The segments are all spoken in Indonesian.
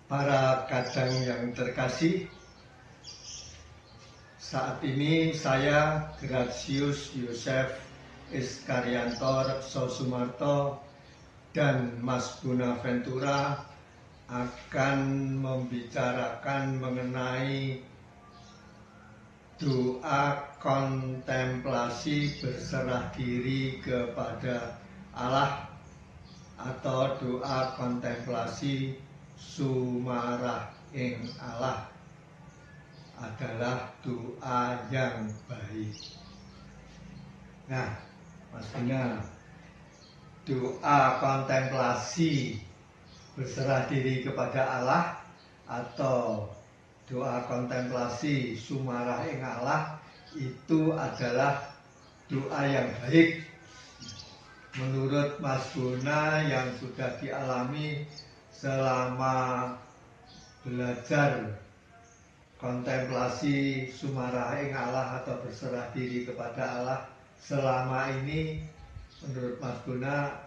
Para kadang yang terkasih, saat ini saya Gratius Yosef Iskaryanto Rekso Sumarto dan Mas Bonaventura akan membicarakan mengenai doa kontemplasi berserah diri kepada Allah atau doa kontemplasi sumarah ing Allah adalah doa yang baik. Nah, maksudnya doa kontemplasi berserah diri kepada Allah atau doa kontemplasi sumarah ing Allah itu adalah doa yang baik menurut Mas Bona yang sudah dialami selama belajar kontemplasi sumarah ing Allah atau berserah diri kepada Allah selama ini. Menurut Mas Bona,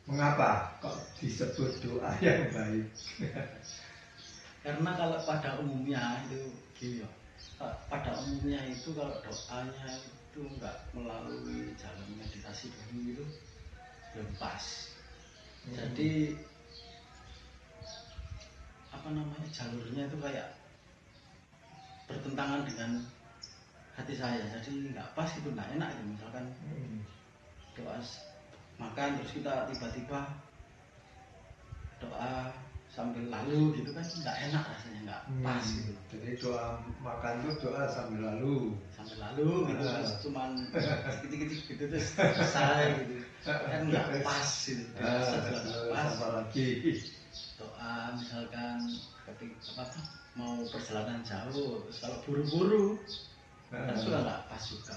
mengapa kok disebut doa yang baik? Karena kalau pada umumnya itu gini, pada umumnya itu kalau doanya itu enggak melalui jalan meditasi dulu itu belum pas. Jadi apa namanya, jalurnya itu kayak bertentangan dengan hati saya, jadi nggak pas, itu nggak enak gitu. Misalkan doa makan terus kita tiba-tiba doa sambil lalu gitu kan nggak enak rasanya, nggak pas gitu. Jadi doa makan tuh doa sambil lalu gitu, terus cuman sedikit-sedikit gitu terus selesai gitu kan nggak pas gitu. Pas apalagi doa misalkan ketika mau perjalanan jauh, terus kalau buru-buru kan sudah nggak pas juga.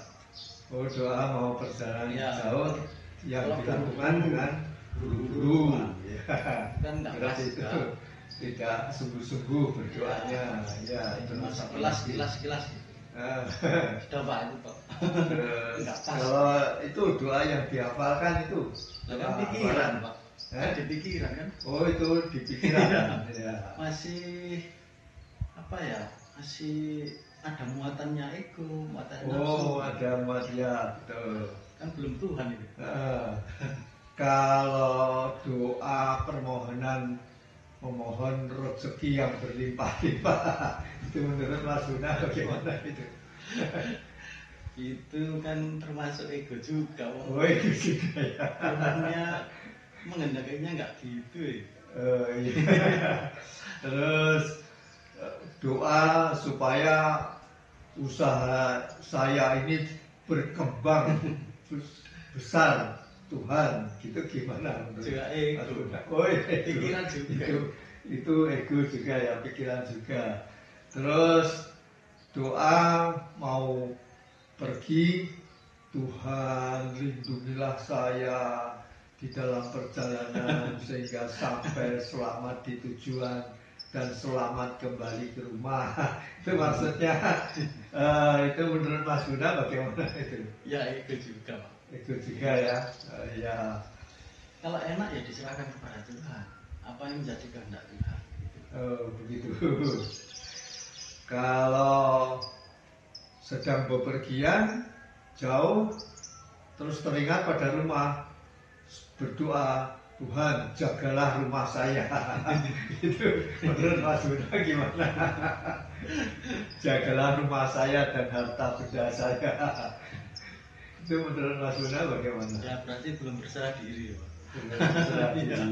Oh, doa mau perjalanan jauh yang kalau dilakukan dengan buru-buru kan nggak pas juga. Tidak sungguh-sungguh berdoanya, ya itu sekilas gitu. Sudah Pak itu Pak. Nggak pas. Kalau itu doa yang dihafalkan itu kan pikiran Pak. Di pikiran kan? Oh, itu di pikiran. Ya. Masih apa ya? Masih ada muatannya ego, muatan nafsu. Oh, ada muatnya, betul. Kan belum Tuhan itu. Kalau doa permohonan memohon rezeki yang berlimpah-limpah, itu menurut Mas Bona bagaimana itu? Itu kan termasuk ego juga. Oh, ego juga ya. Tuhannya mengendakinya nggak gitu ya. Iya. Terus doa supaya usaha saya ini berkembang besar Tuhan, gitu gimana menurut juga ego. Oh, pikiran juga itu ego juga ya, pikiran juga. Terus doa mau pergi, Tuhan lindungilah saya di dalam perjalanan sehingga sampai selamat di tujuan dan selamat kembali ke rumah. Itu maksudnya. Itu menurut Mas Bona bagaimana itu? Ya ego juga Pak. Ego juga ya. Ya. Kalau enak ya diserahkan kepada Tuhan. Apa yang menjadi kehendak Tuhan. Oh, begitu. Kalau sedang bepergian jauh terus teringat pada rumah, berdoa, Tuhan jagalah rumah saya. Itu menurut Mas Bona gimana? Jagalah rumah saya dan harta benda saya. Itu menurut Mas Bona bagaimana? Ya berarti belum berserah diri Pak. Berserah diri.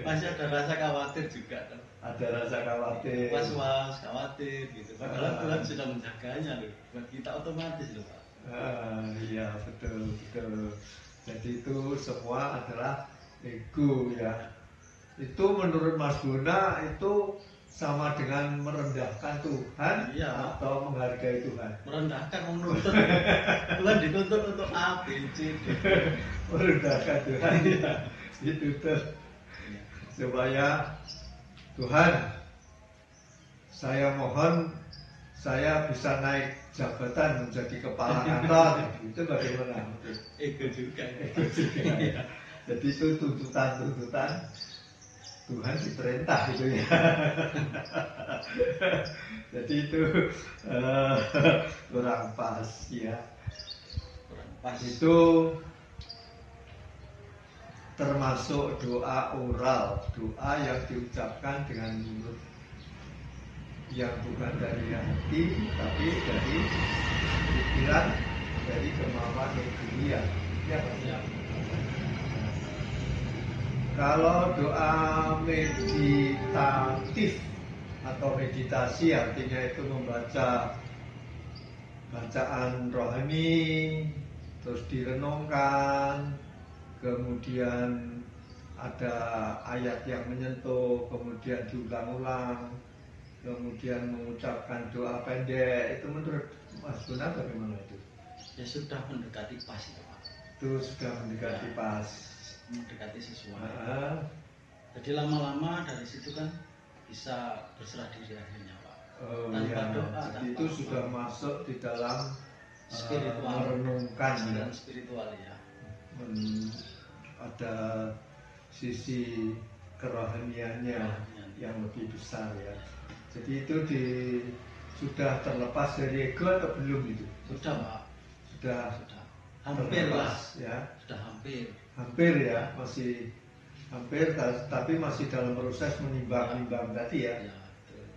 Masih ada rasa khawatir juga kan? Ada rasa khawatir. Was-was, khawatir gitu. Padahal Tuhan sudah menjaganya loh. Buat kita otomatis loh Pak. Iya betul. Jadi itu semua adalah ego ya. Itu menurut Mas Bona itu sama dengan merendahkan Tuhan, iya, atau menghargai Tuhan? Merendahkan, menuntut. Tuhan dituntut untuk A, B, C, D. Merendahkan Tuhan ya. Dituntut supaya Tuhan, saya mohon saya bisa naik jabatan menjadi kepala kantor. Itu bagaimana? Ego juga. Ego juga. Jadi itu tuntutan Tuhan diperintah gitu ya. Jadi itu kurang pas ya. Kurang pas. Itu termasuk doa oral, doa yang diucapkan dengan mulut, yang bukan dari hati tapi dari pikiran, dari kemauan egoia. Ya, Ya. kalau doa meditatif atau meditasi artinya itu membaca bacaan rohani, terus direnungkan, kemudian ada ayat yang menyentuh, kemudian diulang-ulang, kemudian mengucapkan doa pendek, itu menurut Mas Guna bagaimana itu? Ya sudah mendekati pas itu Pak. Itu sudah mendekati pas. Mendekati sesuai. Jadi Jadi lama-lama dari situ kan bisa berserah diri akhirnya Pak. oh, Tanpa ya. doa, Jadi tanpa itu sudah masuk di dalam spiritual, merenungkan ya. Spiritual ya. Ada sisi kerohaniannya yang lebih besar ya. Jadi itu sudah terlepas dari ego atau belum itu? Sudah Pak. Sudah Hampir lah ya. Sudah hampir. Hampir ya, masih hampir, tapi masih dalam proses menimbang-nimbang tadi ya. Ya,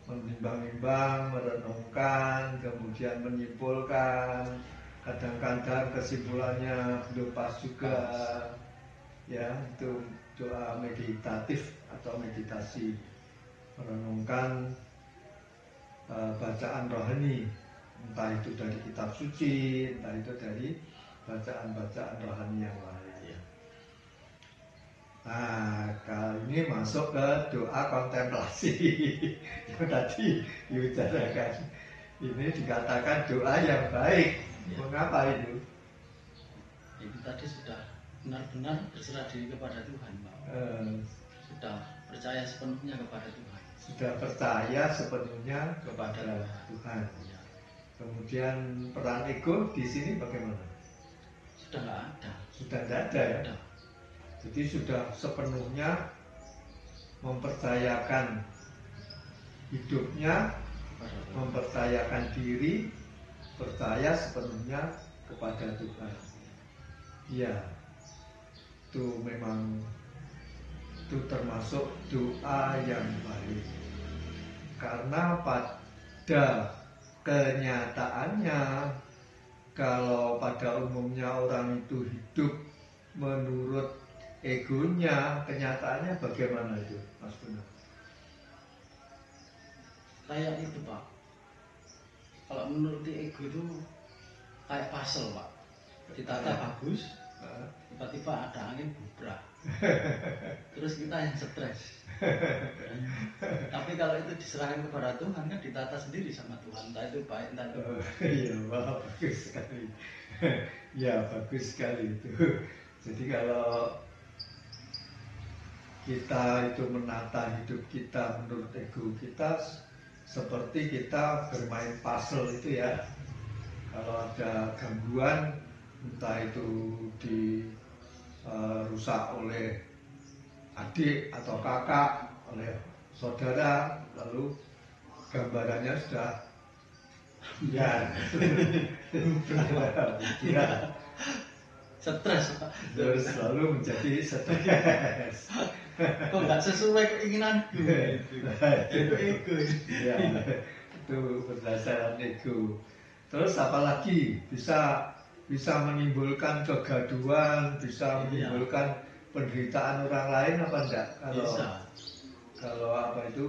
Menimbang-nimbang, merenungkan, kemudian menyimpulkan. Kadang-kadang kesimpulannya belum pas juga. Ya, itu doa meditatif atau meditasi, merenungkan bacaan rohani, entah itu dari kitab suci, entah itu dari bacaan-bacaan rohani yang lain. Nah, kali ini masuk ke doa kontemplasi yang tadi diucapkan. Ini dikatakan doa yang baik. Mengapa itu? Itu tadi sudah benar-benar berserah diri kepada Tuhan Pak. Sudah percaya sepenuhnya kepada Tuhan. Sudah percaya sepenuhnya kepada Tuhan. Ya. Kemudian peran ego di sini bagaimana? Sudah nggak ada. Sudah tidak ada ya. Sudah. Jadi sudah sepenuhnya mempercayakan hidupnya, mempercayakan diri, percaya sepenuhnya kepada Tuhan. Ya, itu memang itu termasuk doa yang baik. Karena pada kenyataannya, kalau pada umumnya orang itu hidup menurut egonya, kenyataannya bagaimana itu, Mas Buna? Kayak itu Pak. Kalau menurut ego itu kayak puzzle Pak. Ditata bagus, tiba-tiba ada angin bubrak. Terus kita yang stres. Tapi kalau itu diserahkan kepada Tuhan kan ditata sendiri sama Tuhan. Entah itu baik, entah itu iya, wah, bagus sekali. Ya, bagus sekali itu. Jadi kalau kita itu menata hidup kita menurut ego kita, seperti kita bermain puzzle itu ya. Kalau ada gangguan, entah itu dirusak oleh adik atau kakak, oleh saudara, lalu gambarannya sudah ya, ya. stres Pak. Terus selalu menjadi stres. Kok nggak sesuai keinginanku? Itu ego. Ya, itu berdasarkan ego. Terus apalagi bisa menimbulkan kegaduhan, bisa menimbulkan penderitaan orang lain apa enggak? Kalau apa itu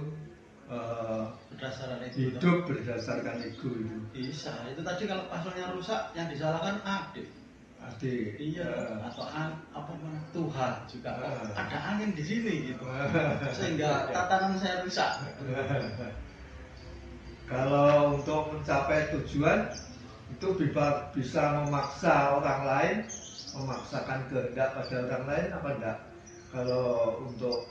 berdasarkan ego. Hidup berdasarkan ego itu. Bisa. Itu tadi kalau pasalnya rusak, yang disalahkan adik. Iya. Atau Tuhan juga. Ada angin di sini gitu. Sehingga tatanan saya rusak. Kalau untuk mencapai tujuan itu bisa memaksa orang lain, memaksakan kehendak pada orang lain apa enggak? Kalau untuk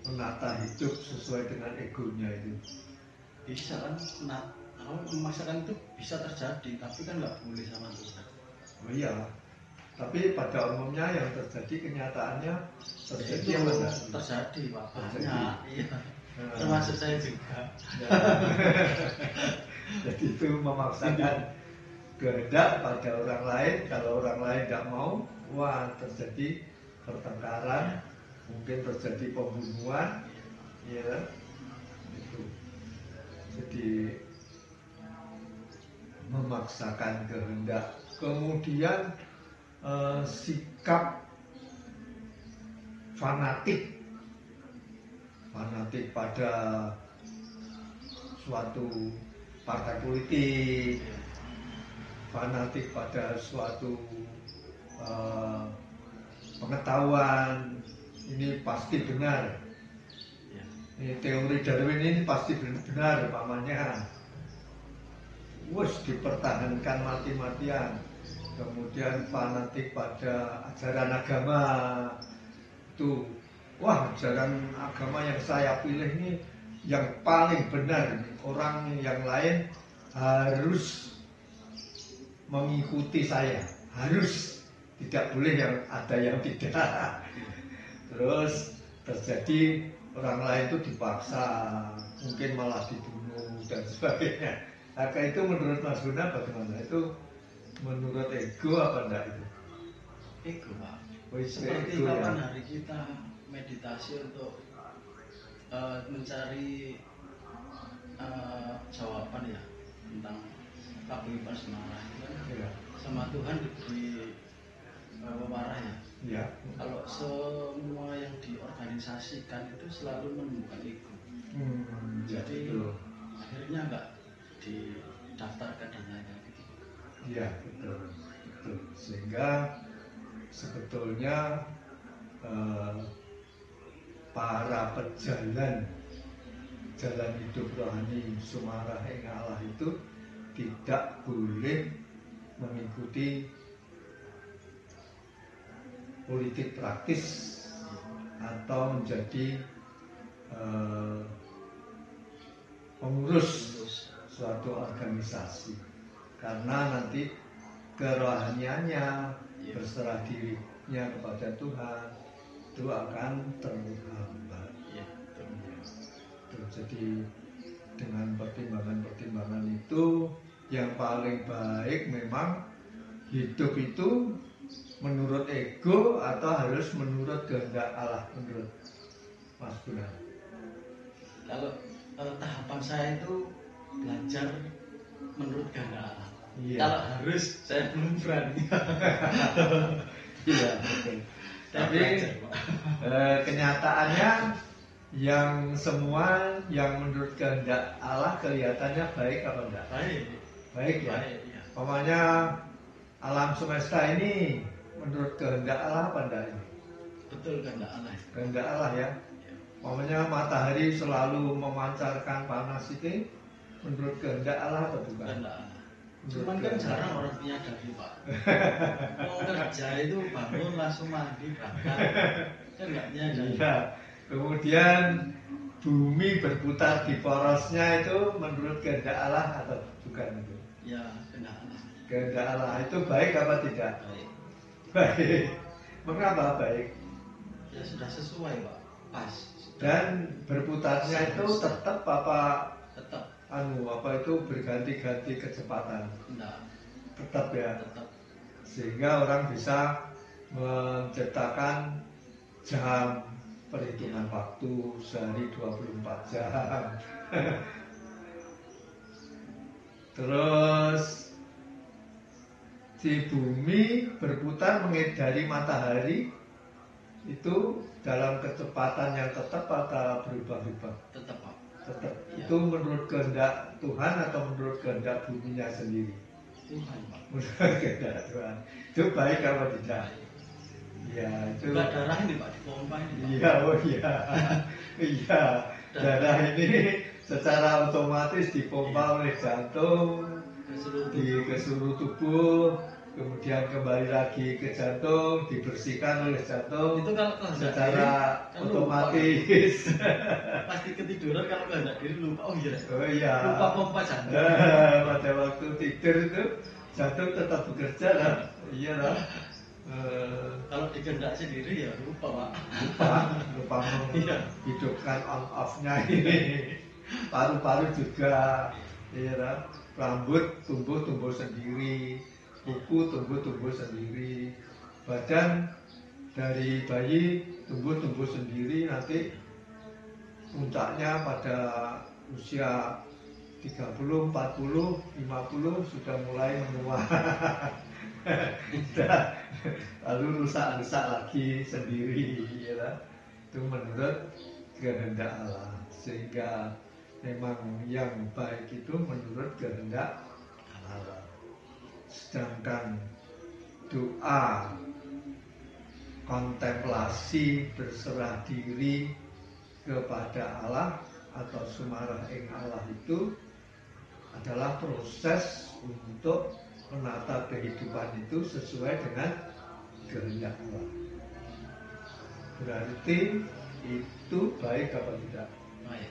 menata hidup sesuai dengan egonya itu bisa kan? Kalau memaksakan itu bisa terjadi, tapi kan nggak boleh sama Tuhan. Oh iya, Tapi pada umumnya yang terjadi kenyataannya terjadi itu apa enggak? terjadi Pak, Terjadi. banyak, iya. Nah, Termasuk saya juga. ya. Jadi itu memaksakan kehendak pada orang lain. Kalau orang lain tidak mau, wah terjadi pertengkaran, mungkin terjadi pembunuhan, ya. Itu. Jadi memaksakan kehendak. Kemudian sikap fanatik pada suatu partai politik, fanatik pada suatu pengetahuan, ini pasti benar. Ini teori Darwin ini pasti benar, pamannya. Wes dipertahankan mati-matian. Kemudian fanatik pada ajaran agama itu, wah ajaran agama yang saya pilih ini yang paling benar. Orang yang lain harus mengikuti saya, harus, tidak boleh yang ada yang tidak. Terus terjadi orang lain itu dipaksa, mungkin malah dibunuh dan sebagainya. Maka itu menurut Mas Guna bagaimana? Itu menurut ego apa enggak itu? Ego Pak. Seperti Seperti kapan hari kita meditasi untuk mencari jawaban ya tentang kehidupan semara itu kan ya. Sama Tuhan diberi pemarah ya. Ya. Kalau semua yang diorganisasikan itu selalu menemukan ego. Jadi betul. akhirnya enggak didaftarkan dan lain-lain gitu. Iya betul, betul. Sehingga sebetulnya para pejalan jalan hidup rohani sumarah ing Allah itu tidak boleh mengikuti politik praktis atau menjadi pengurus suatu organisasi, karena nanti kerohaniannya berserah dirinya kepada Tuhan itu akan terhambat. Jadi dengan pertimbangan-pertimbangan itu yang paling baik memang hidup itu menurut ego atau harus menurut kehendak Allah, menurut Mas Guna? Kalau tahapan saya itu belajar menurut kehendak Allah. Iya. Kalau harus saya belum berani. Iya betul. Tapi kenyataannya yang semua yang menurut kehendak Allah kelihatannya baik apa enggak? Baik. Baik ya. Baik, ya. Pokoknya alam semesta ini menurut kehendak Allah apa enggak ini? Betul kehendak Allah. Kehendak Allah ya. Pokoknya matahari selalu memancarkan panas itu menurut kehendak Allah atau bukan? Kehendak Allah. Cuman kan jarang orang menyadari Pak. Mau kerja itu bangun langsung mandi berangkat. Kan nggak nyadari. Iya. Kemudian bumi berputar di porosnya itu menurut kehendak Allah atau bukan itu? Ya kehendak Allah. Kehendak Allah itu baik apa tidak? Baik. Baik. Mengapa baik? Ya sudah sesuai Pak. Pas. Dan berputarnya itu tetap apa? Tetap. Apa itu berganti-ganti kecepatan? Enggak. Tetap ya. Tetap. Sehingga orang bisa menciptakan jam perhitungan waktu sehari 24 jam. Terus di bumi berputar mengedari matahari itu dalam kecepatan yang tetap atau berubah-ubah? Tetap Pak. Tetap. Ya. Itu menurut kehendak Tuhan atau menurut kehendak buminya sendiri? Tuhan Pak. Menurut kehendak Tuhan. Itu baik apa tidak? Ya itu. Juga darah ini Pak dipompa ini Pak. Iya, oh iya. Iya. Darah ini secara otomatis dipompa oleh jantung ke seluruh tubuh, kemudian kembali lagi ke jantung, dibersihkan oleh jantung. Itu kalau secara otomatis. Pasti ketiduran kalau kehendak diri lupa. Oh iya. Oh iya. Lupa pompa jantung. Pada waktu tidur itu jantung tetap bekerja lah. Iya lah. Kalau dikehendak sendiri ya lupa, Pak. lupa Iya. menghidupkan on off-nya ini. Paru-paru juga, ya, kan? Rambut tumbuh sendiri, kuku tumbuh sendiri, badan dari bayi tumbuh sendiri, nanti puncaknya pada usia 30, 40, 50 sudah mulai menua. Lalu rusak lagi sendiri, ya kan? Itu menurut kehendak Allah. Sehingga memang yang baik itu menurut kehendak Allah. Sedangkan doa kontemplasi berserah diri kepada Allah atau sumarah ing Allah itu adalah proses untuk menata kehidupan itu sesuai dengan kehendak Allah. Berarti itu baik apa tidak? Baik.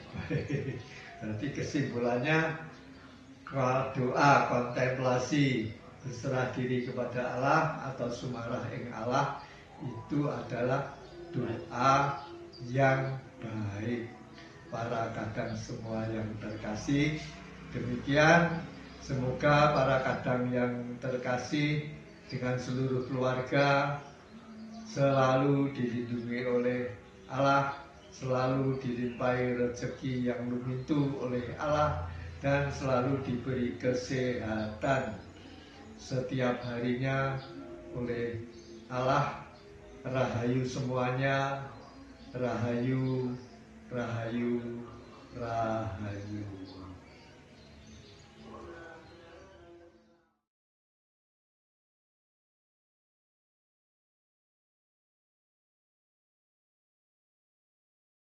Berarti kesimpulannya doa kontemplasi berserah diri kepada Allah atau sumarah ing Allah itu adalah doa yang baik. Para kadang semua yang terkasih, demikian semoga para kadang yang terkasih dengan seluruh keluarga selalu dilindungi oleh Allah, selalu dilimpahi rezeki yang lumintu oleh Allah, dan selalu diberi kesehatan setiap harinya oleh Allah. Rahayu semuanya, rahayu, rahayu.